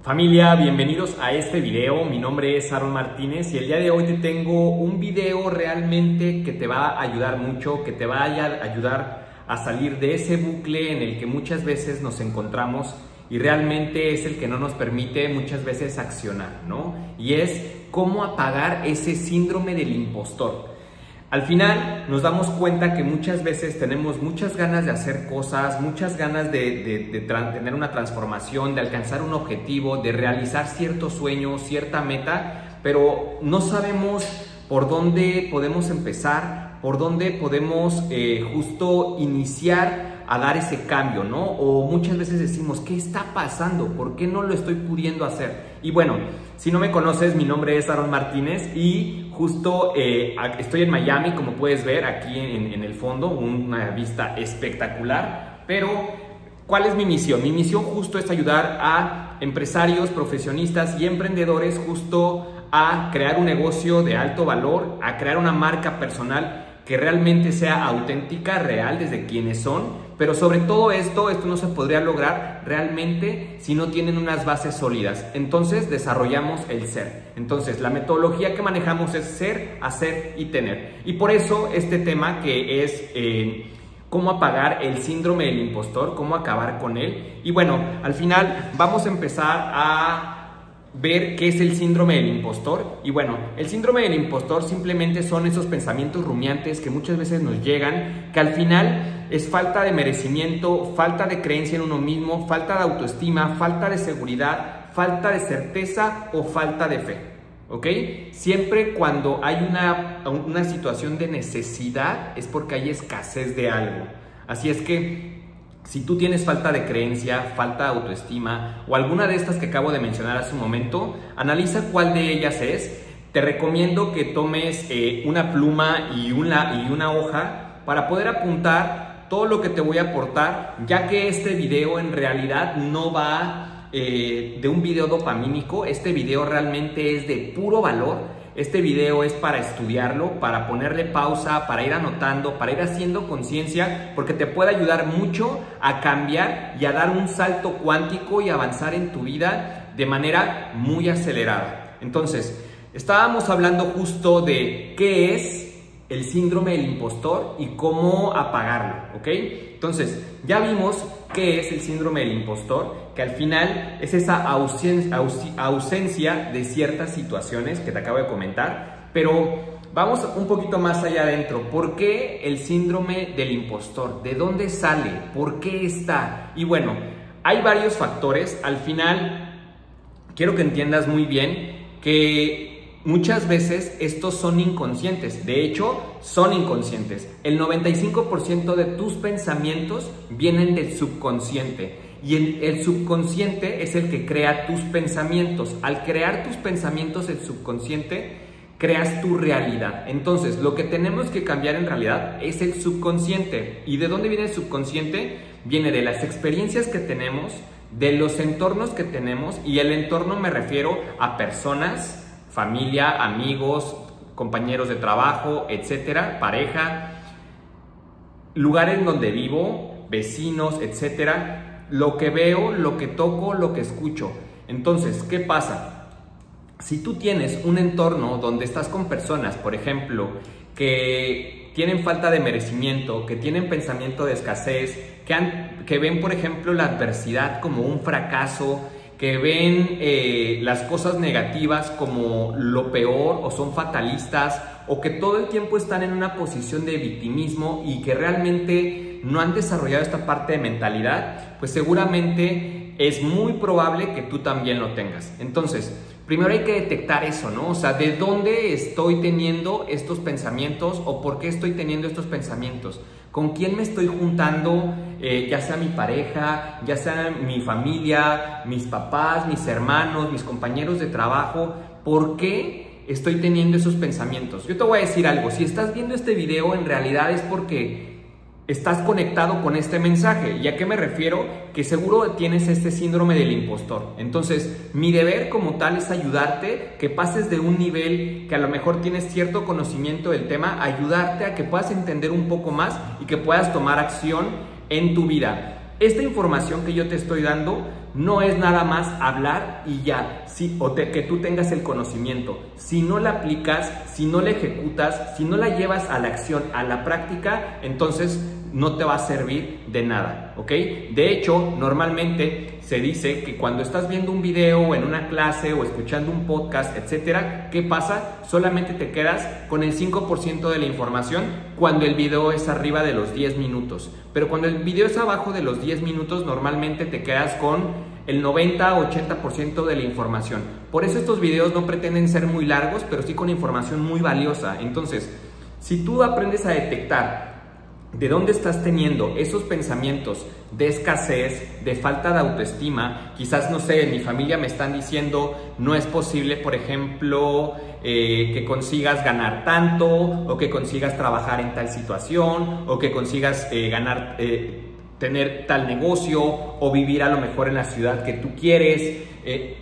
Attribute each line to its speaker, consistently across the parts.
Speaker 1: Familia, bienvenidos a este video. Mi nombre es Aaron Martínez y el día de hoy te tengo un video realmente que te va a ayudar mucho, que te va a ayudar a salir de ese bucle en el que muchas veces nos encontramos y realmente es el que no nos permite muchas veces accionar, ¿no? Y es cómo apagar ese síndrome del impostor. Al final nos damos cuenta que muchas veces tenemos muchas ganas de hacer cosas, muchas ganas de tener una transformación, de alcanzar un objetivo, de realizar cierto sueño, cierta meta, pero no sabemos por dónde podemos empezar, por dónde podemos justo iniciar a dar ese cambio, ¿no? O muchas veces decimos, ¿qué está pasando? ¿Por qué no lo estoy pudiendo hacer? Y bueno, si no me conoces, mi nombre es Aaron Martínez y justo estoy en Miami, como puedes ver aquí en el fondo, una vista espectacular. Pero, ¿cuál es mi misión? Mi misión justo es ayudar a empresarios, profesionistas y emprendedores justo a crear un negocio de alto valor, a crear una marca personal que realmente sea auténtica, real, desde quienes son. Pero sobre todo esto no se podría lograr realmente si no tienen unas bases sólidas. Entonces desarrollamos el ser. Entonces la metodología que manejamos es ser, hacer y tener. Y por eso este tema que es cómo apagar el síndrome del impostor, cómo acabar con él. Y bueno, al final vamos a empezar a ver qué es el síndrome del impostor. Y bueno, el síndrome del impostor simplemente son esos pensamientos rumiantes que muchas veces nos llegan, que al final es falta de merecimiento, falta de creencia en uno mismo, falta de autoestima, falta de seguridad, falta de certeza o falta de fe, ¿ok? Siempre cuando hay una situación de necesidad es porque hay escasez de algo. Así es que si tú tienes falta de creencia, falta de autoestima o alguna de estas que acabo de mencionar hace un momento, analiza cuál de ellas es. Te recomiendo que tomes una pluma y una hoja para poder apuntar todo lo que te voy a aportar, ya que este video en realidad no va de un video dopamínico. Este video realmente es de puro valor. Este video es para estudiarlo, para ponerle pausa, para ir anotando, para ir haciendo conciencia, porque te puede ayudar mucho a cambiar y a dar un salto cuántico y avanzar en tu vida de manera muy acelerada. Entonces, estábamos hablando justo de qué es el síndrome del impostor y cómo apagarlo, ¿ok? Entonces, ya vimos qué es el síndrome del impostor, que al final es esa ausencia de ciertas situaciones que te acabo de comentar, pero vamos un poquito más allá adentro. ¿Por qué el síndrome del impostor? ¿De dónde sale? ¿Por qué está? Y bueno, hay varios factores. Al final, quiero que entiendas muy bien que muchas veces estos son inconscientes. De hecho, son inconscientes. El 95% de tus pensamientos vienen del subconsciente. Y el subconsciente es el que crea tus pensamientos. Al crear tus pensamientos, el subconsciente, creas tu realidad. Entonces, lo que tenemos que cambiar en realidad es el subconsciente. ¿Y de dónde viene el subconsciente? Viene de las experiencias que tenemos, de los entornos que tenemos. Y el entorno me refiero a personas, familia, amigos, compañeros de trabajo, etcétera, pareja, lugares donde vivo, vecinos, etcétera, lo que veo, lo que toco, lo que escucho. Entonces, ¿qué pasa? Si tú tienes un entorno donde estás con personas, por ejemplo, que tienen falta de merecimiento, que tienen pensamiento de escasez, que ven, por ejemplo, la adversidad como un fracaso, que ven las cosas negativas como lo peor o son fatalistas, o que todo el tiempo están en una posición de victimismo y que realmente no han desarrollado esta parte de mentalidad, pues seguramente es muy probable que tú también lo tengas. Entonces, primero hay que detectar eso, ¿no? O sea, ¿de dónde estoy teniendo estos pensamientos o por qué estoy teniendo estos pensamientos? ¿Con quién me estoy juntando? Ya sea mi pareja, ya sea mi familia, mis papás, mis hermanos, mis compañeros de trabajo. ¿Por qué estoy teniendo esos pensamientos? Yo te voy a decir algo. Si estás viendo este video, en realidad es porque estás conectado con este mensaje. ¿Y a qué me refiero? Que seguro tienes este síndrome del impostor. Entonces, mi deber como tal es ayudarte, que pases de un nivel que a lo mejor tienes cierto conocimiento del tema, ayudarte a que puedas entender un poco más y que puedas tomar acción en tu vida. Esta información que yo te estoy dando no es nada más hablar y ya, sí, que tú tengas el conocimiento. Si no la aplicas, si no la ejecutas, si no la llevas a la acción, a la práctica, entonces no te va a servir de nada, ¿ok? De hecho, normalmente se dice que cuando estás viendo un video en una clase o escuchando un podcast, etcétera, ¿qué pasa? Solamente te quedas con el 5% de la información cuando el video es arriba de los 10 minutos. Pero cuando el video es abajo de los 10 minutos, normalmente te quedas con el 90-80% de la información. Por eso estos videos no pretenden ser muy largos, pero sí con información muy valiosa. Entonces, si tú aprendes a detectar de dónde estás teniendo esos pensamientos de escasez, de falta de autoestima, quizás, no sé, en mi familia me están diciendo no es posible, por ejemplo, que consigas ganar tanto, o que consigas trabajar en tal situación, o que consigas tener tal negocio, o vivir a lo mejor en la ciudad que tú quieres.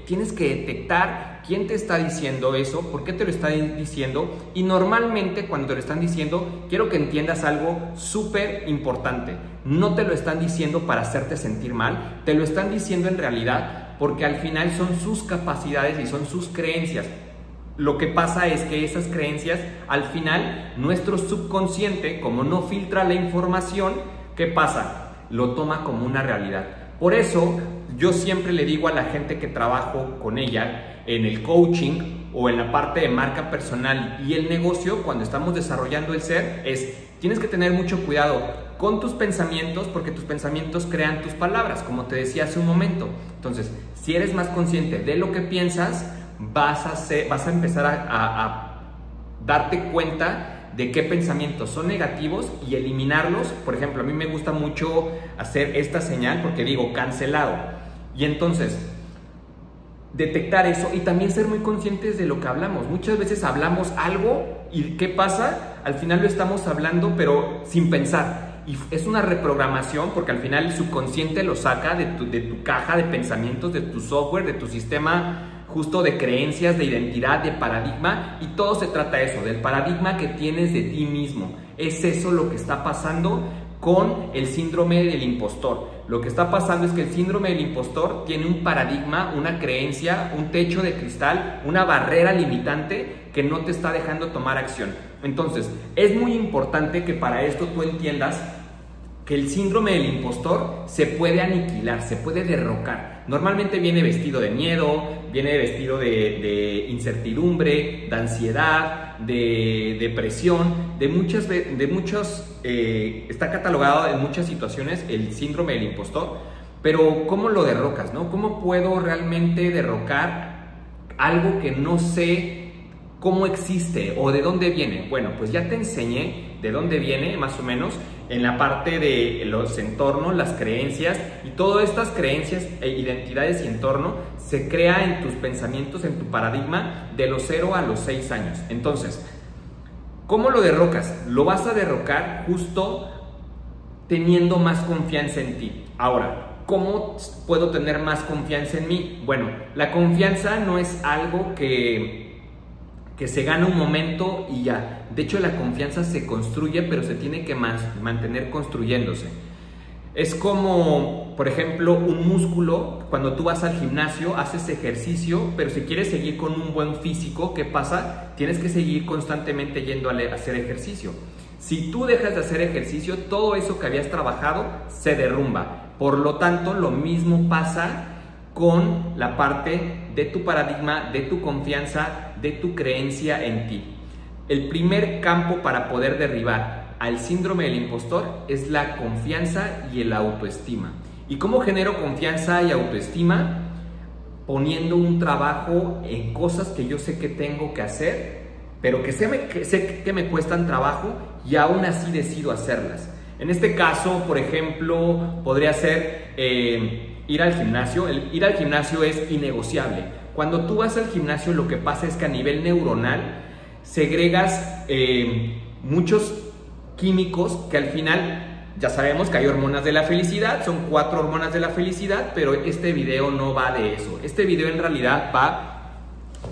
Speaker 1: Tienes que detectar quién te está diciendo eso, por qué te lo están diciendo, y normalmente cuando te lo están diciendo, quiero que entiendas algo súper importante. No te lo están diciendo para hacerte sentir mal, te lo están diciendo en realidad porque al final son sus capacidades y son sus creencias. Lo que pasa es que esas creencias, al final, nuestro subconsciente, como no filtra la información, ¿qué pasa? Lo toma como una realidad. Por eso, yo siempre le digo a la gente que trabajo con ella en el coaching o en la parte de marca personal y el negocio, cuando estamos desarrollando el ser, tienes que tener mucho cuidado con tus pensamientos, porque tus pensamientos crean tus palabras, como te decía hace un momento. Entonces, si eres más consciente de lo que piensas, vas a empezar a darte cuenta de qué pensamientos son negativos y eliminarlos. Por ejemplo, a mí me gusta mucho hacer esta señal porque digo cancelado. Y entonces, detectar eso y también ser muy conscientes de lo que hablamos. Muchas veces hablamos algo y ¿qué pasa? Al final lo estamos hablando pero sin pensar. Y es una reprogramación porque al final el subconsciente lo saca de tu caja de pensamientos, de tu software, de tu sistema justo de creencias, de identidad, de paradigma, y todo se trata de eso, del paradigma que tienes de ti mismo. Es eso lo que está pasando con el síndrome del impostor. Lo que está pasando es que el síndrome del impostor tiene un paradigma, una creencia, un techo de cristal, una barrera limitante que no te está dejando tomar acción. Entonces, es muy importante que para esto tú entiendas que el síndrome del impostor se puede aniquilar, se puede derrocar. Normalmente viene vestido de miedo, viene vestido de incertidumbre, de ansiedad, de depresión, está catalogado en muchas situaciones el síndrome del impostor. Pero ¿cómo lo derrocas, no? ¿Cómo puedo realmente derrocar algo que no sé cómo existe o de dónde viene? Bueno, pues ya te enseñé de dónde viene más o menos en la parte de los entornos, las creencias, y todas estas creencias, identidades y entorno se crea en tus pensamientos, en tu paradigma de los 0 a los 6 años. Entonces, ¿cómo lo derrocas? Lo vas a derrocar justo teniendo más confianza en ti. Ahora, ¿cómo puedo tener más confianza en mí? Bueno, la confianza no es algo que se gana un momento y ya. De hecho, la confianza se construye, pero se tiene que mantener construyéndose. Es como, por ejemplo, un músculo. Cuando tú vas al gimnasio, haces ejercicio, pero si quieres seguir con un buen físico, ¿qué pasa? Tienes que seguir constantemente yendo a hacer ejercicio. Si tú dejas de hacer ejercicio, todo eso que habías trabajado se derrumba. Por lo tanto, lo mismo pasa con la parte de tu paradigma, de tu confianza, de tu creencia en ti. El primer campo para poder derribar al síndrome del impostor es la confianza y el autoestima. ¿Y cómo genero confianza y autoestima? Poniendo un trabajo en cosas que yo sé que tengo que hacer, pero que sé que me cuestan trabajo y aún así decido hacerlas. En este caso, por ejemplo, podría ser ir al gimnasio. Ir al gimnasio es innegociable. Cuando tú vas al gimnasio, lo que pasa es que a nivel neuronal segregas muchos químicos que al final, ya sabemos que hay hormonas de la felicidad, son 4 hormonas de la felicidad, pero este video no va de eso. Este video en realidad va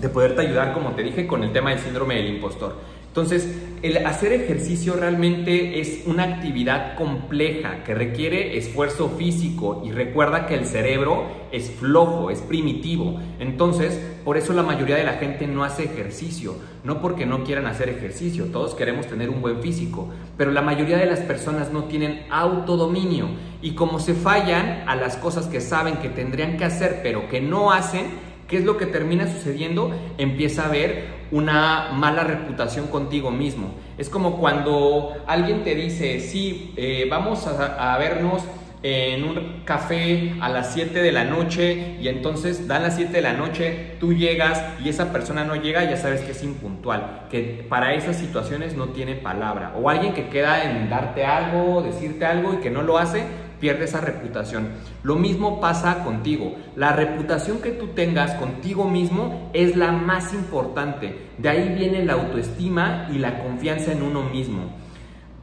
Speaker 1: de poderte ayudar, como te dije, con el tema del síndrome del impostor. Entonces, el hacer ejercicio realmente es una actividad compleja que requiere esfuerzo físico, y recuerda que el cerebro es flojo, es primitivo. Entonces, por eso la mayoría de la gente no hace ejercicio, no porque no quieran hacer ejercicio, todos queremos tener un buen físico, pero la mayoría de las personas no tienen autodominio, y como se fallan a las cosas que saben que tendrían que hacer pero que no hacen, ¿qué es lo que termina sucediendo? Empieza a haber una mala reputación contigo mismo. Es como cuando alguien te dice, sí, vamos a vernos en un café a las 7 de la noche, y entonces dan las 7 de la noche, tú llegas y esa persona no llega, ya sabes que es impuntual, que para esas situaciones no tiene palabra. O alguien que queda en darte algo, decirte algo y que no lo hace, pierde esa reputación. Lo mismo pasa contigo. La reputación que tú tengas contigo mismo es la más importante. De ahí viene la autoestima y la confianza en uno mismo.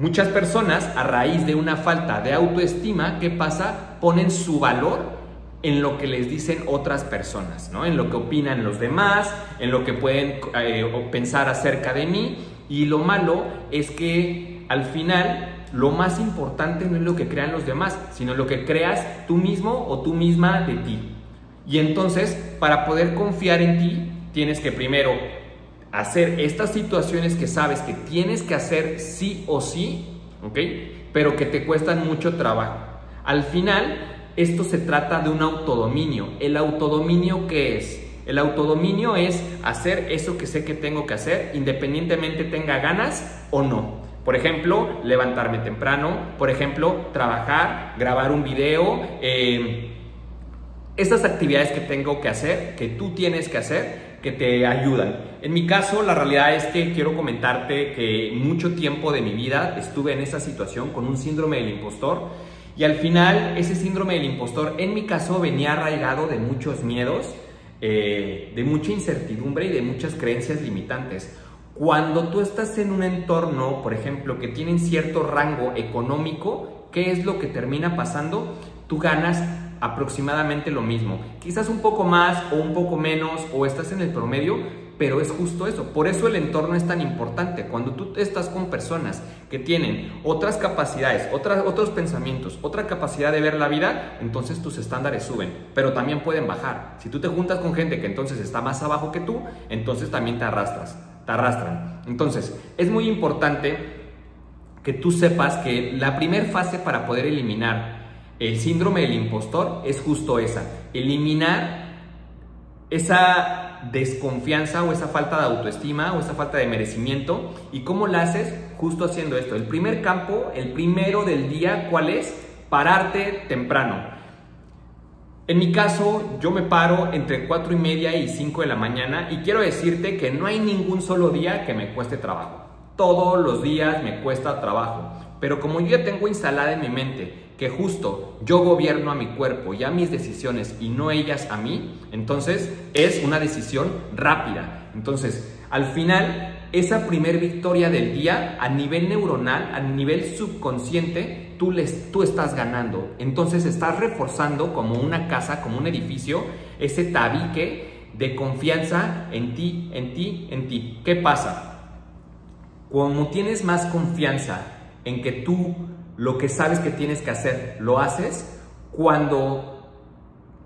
Speaker 1: Muchas personas, a raíz de una falta de autoestima, ¿qué pasa? Ponen su valor en lo que les dicen otras personas, ¿no? En lo que opinan los demás, en lo que pueden pensar acerca de mí. Y lo malo es que al final lo más importante no es lo que crean los demás, sino lo que creas tú mismo o tú misma de ti. Y entonces, para poder confiar en ti, tienes que primero hacer estas situaciones que sabes que tienes que hacer sí o sí, ¿ok? Pero que te cuestan mucho trabajo. Al final, esto se trata de un autodominio. ¿El autodominio qué es? El autodominio es hacer eso que sé que tengo que hacer, independientemente tenga ganas o no. Por ejemplo, levantarme temprano, por ejemplo, trabajar, grabar un video, estas actividades que tengo que hacer, que tú tienes que hacer, que te ayudan. En mi caso, la realidad es que quiero comentarte que mucho tiempo de mi vida estuve en esa situación con un síndrome del impostor, y al final ese síndrome del impostor en mi caso venía arraigado de muchos miedos, de mucha incertidumbre y de muchas creencias limitantes. Cuando tú estás en un entorno, por ejemplo, que tiene cierto rango económico, ¿qué es lo que termina pasando? Tú ganas aproximadamente lo mismo, quizás un poco más o un poco menos, o estás en el promedio, pero es justo eso. Por eso el entorno es tan importante. Cuando tú estás con personas que tienen otras capacidades, otros pensamientos, otra capacidad de ver la vida, entonces tus estándares suben, pero también pueden bajar. Si tú te juntas con gente que entonces está más abajo que tú, entonces también te arrastran. Entonces, es muy importante que tú sepas que la primera fase para poder eliminar el síndrome del impostor es justo esa: eliminar esa desconfianza o esa falta de autoestima o esa falta de merecimiento. ¿Y cómo la haces? Justo haciendo esto. El primer campo, el primero del día, ¿cuál es? Pararte temprano. En mi caso, yo me paro entre 4:30 y 5 de la mañana, y quiero decirte que no hay ningún solo día que me cueste trabajo. Todos los días me cuesta trabajo, pero como yo ya tengo instalada en mi mente que justo yo gobierno a mi cuerpo y a mis decisiones y no ellas a mí, entonces es una decisión rápida. Entonces, al final, esa primer victoria del día a nivel neuronal, a nivel subconsciente, tú estás ganando. Entonces estás reforzando como una casa, como un edificio, ese tabique de confianza en ti, en ti, en ti. ¿Qué pasa? Como tienes más confianza en que tú lo que sabes que tienes que hacer, lo haces, cuando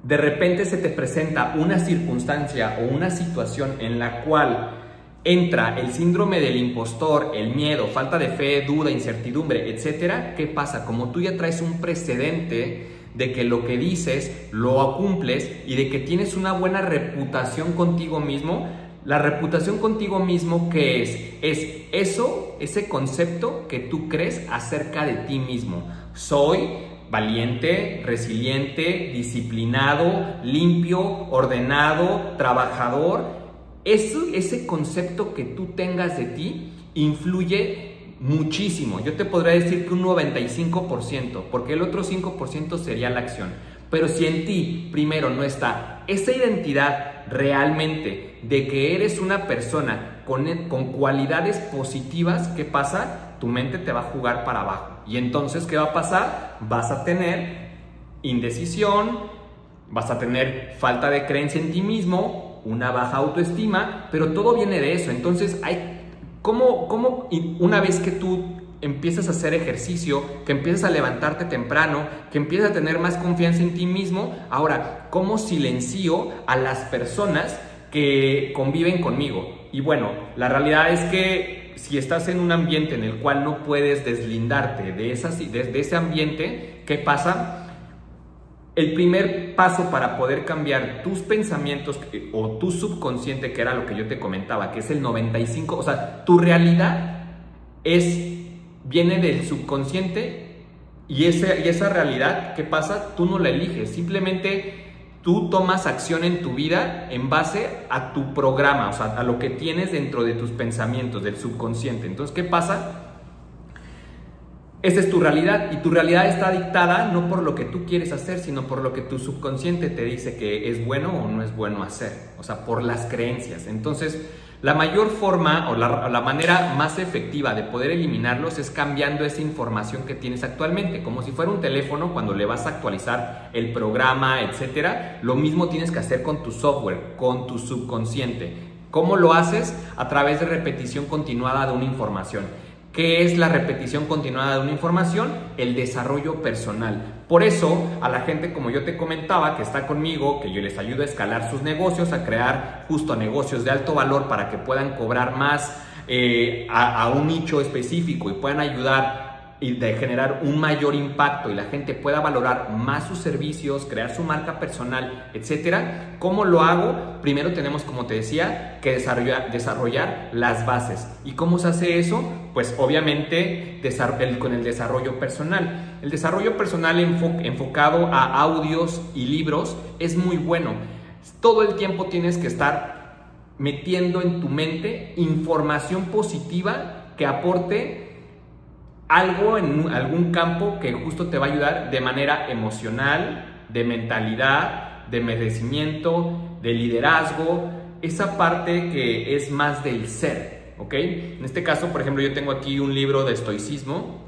Speaker 1: de repente se te presenta una circunstancia o una situación en la cual entra el síndrome del impostor, el miedo, falta de fe, duda, incertidumbre, etcétera, ¿qué pasa? Como tú ya traes un precedente de que lo que dices lo cumples y de que tienes una buena reputación contigo mismo, la reputación contigo mismo, ¿qué es? Es eso, ese concepto que tú crees acerca de ti mismo. Soy valiente, resiliente, disciplinado, limpio, ordenado, trabajador. Ese concepto que tú tengas de ti influye muchísimo. Yo te podría decir que un 95%, porque el otro 5% sería la acción. Pero si en ti primero no está esa identidad realmente de que eres una persona con cualidades positivas, ¿qué pasa? Tu mente te va a jugar para abajo. Y entonces, ¿qué va a pasar? Vas a tener indecisión, vas a tener falta de creencia en ti mismo, una baja autoestima, pero todo viene de eso. Entonces una vez que tú empiezas a hacer ejercicio, que empiezas a levantarte temprano, que empiezas a tener más confianza en ti mismo, ahora, ¿cómo silencio a las personas que conviven conmigo? Y bueno, la realidad es que si estás en un ambiente en el cual no puedes deslindarte de ese ambiente, ¿qué pasa? El primer paso para poder cambiar tus pensamientos o tu subconsciente, que era lo que yo te comentaba, que es el 95%, o sea, tu realidad viene del subconsciente y esa realidad, ¿qué pasa? Tú no la eliges, simplemente tú tomas acción en tu vida en base a tu programa, o sea, a lo que tienes dentro de tus pensamientos, del subconsciente. Entonces, ¿qué pasa? Esa es tu realidad y tu realidad está dictada no por lo que tú quieres hacer, sino por lo que tu subconsciente te dice que es bueno o no es bueno hacer, o sea, por las creencias. Entonces, la mayor forma o la manera más efectiva de poder eliminarlos es cambiando esa información que tienes actualmente, como si fuera un teléfono cuando le vas a actualizar el programa, etcétera. Lo mismo tienes que hacer con tu software, con tu subconsciente. ¿Cómo lo haces? A través de repetición continuada de una información. ¿Qué es la repetición continuada de una información? El desarrollo personal. Por eso, a la gente, como yo te comentaba, que está conmigo, que yo les ayudo a escalar sus negocios, a crear justo negocios de alto valor para que puedan cobrar más a un nicho específico y puedan ayudar y de generar un mayor impacto y la gente pueda valorar más sus servicios, crear su marca personal, etcétera. ¿Cómo lo hago? Primero tenemos, como te decía, que desarrollar las bases. ¿Y cómo se hace eso? Pues obviamente con el desarrollo personal. El desarrollo personal enfocado a audios y libros es muy bueno. Todo el tiempo tienes que estar metiendo en tu mente información positiva que aporte algo en algún campo que justo te va a ayudar de manera emocional, de mentalidad, de merecimiento, de liderazgo, esa parte que es más del ser, ¿ok? En este caso, por ejemplo, yo tengo aquí un libro de estoicismo,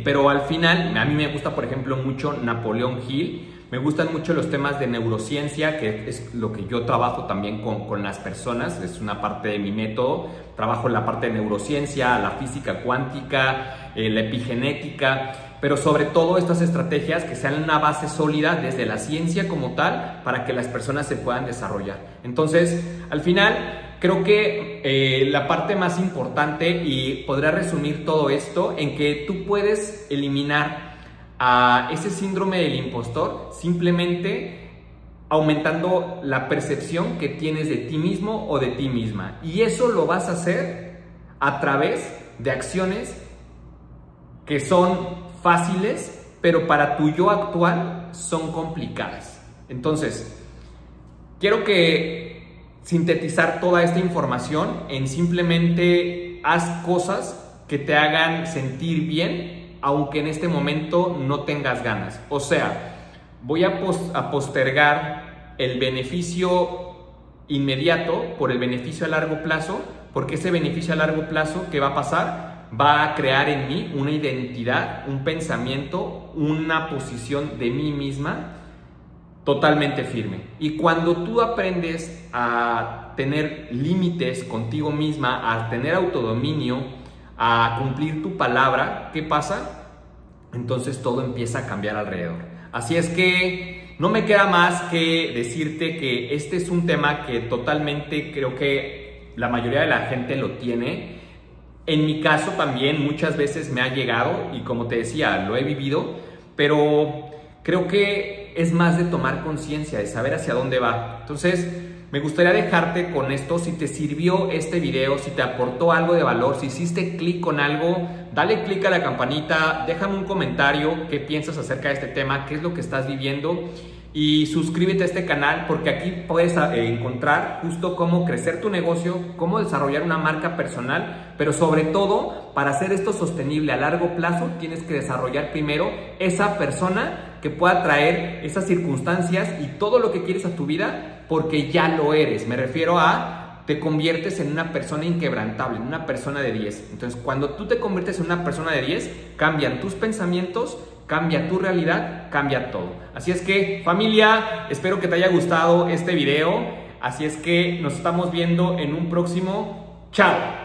Speaker 1: pero al final, a mí me gusta, por ejemplo, mucho Napoleón Hill. Me gustan mucho los temas de neurociencia, que es lo que yo trabajo también con las personas, es una parte de mi método. Trabajo en la parte de neurociencia, la física cuántica, la epigenética, pero sobre todo estas estrategias que sean una base sólida desde la ciencia como tal para que las personas se puedan desarrollar. Entonces, al final, creo que la parte más importante, y podría resumir todo esto en que tú puedes eliminar a ese síndrome del impostor simplemente aumentando la percepción que tienes de ti mismo o de ti misma. Y eso lo vas a hacer a través de acciones que son fáciles, pero para tu yo actual son complicadas. Entonces, quiero sintetizar toda esta información en simplemente haz cosas que te hagan sentir bien, aunque en este momento no tengas ganas. O sea, voy a postergar el beneficio inmediato por el beneficio a largo plazo, porque ese beneficio a largo plazo, ¿qué va a pasar? Va a crear en mí una identidad, un pensamiento, una posición de mí misma totalmente firme. Y cuando tú aprendes a tener límites contigo misma, a tener autodominio, a cumplir tu palabra, ¿qué pasa? Entonces todo empieza a cambiar alrededor. Así es que no me queda más que decirte que este es un tema que totalmente creo que la mayoría de la gente lo tiene. En mi caso también muchas veces me ha llegado y como te decía, lo he vivido, pero creo que es más de tomar conciencia, de saber hacia dónde va. Entonces, me gustaría dejarte con esto. Si te sirvió este video, si te aportó algo de valor, si hiciste clic con algo, dale clic a la campanita, déjame un comentario qué piensas acerca de este tema, qué es lo que estás viviendo y suscríbete a este canal porque aquí puedes encontrar justo cómo crecer tu negocio, cómo desarrollar una marca personal, pero sobre todo para hacer esto sostenible a largo plazo tienes que desarrollar primero esa persona que pueda traer esas circunstancias y todo lo que quieres a tu vida porque ya lo eres. Me refiero a te conviertes en una persona inquebrantable, en una persona de 10. Entonces, cuando tú te conviertes en una persona de 10, cambian tus pensamientos, cambia tu realidad, cambia todo. Así es que, familia, espero que te haya gustado este video. Así es que nos estamos viendo en un próximo. ¡Chao!